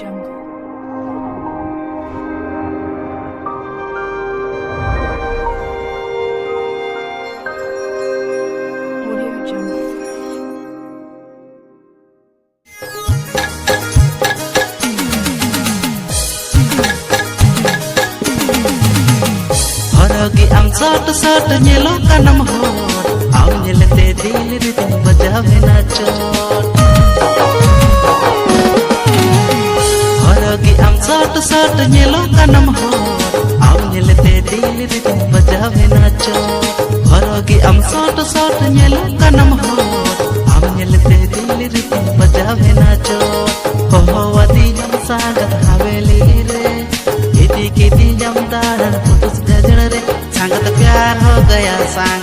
Jungle. Audio Jungle. Haragi am sat nyelo kanam hot aw nyelete dil ritim bajave nachot Haragi am sat nyelo kanam hot aw nyelete dil ritim bajave nachot Haragi am sat nyelo kanam hot aw nyelete dil ritim bajave nachot ho wadi jam sagat haveli re इदी की दी जमदार पुटुस गजड़ रे संगत प्यार हो गया सांग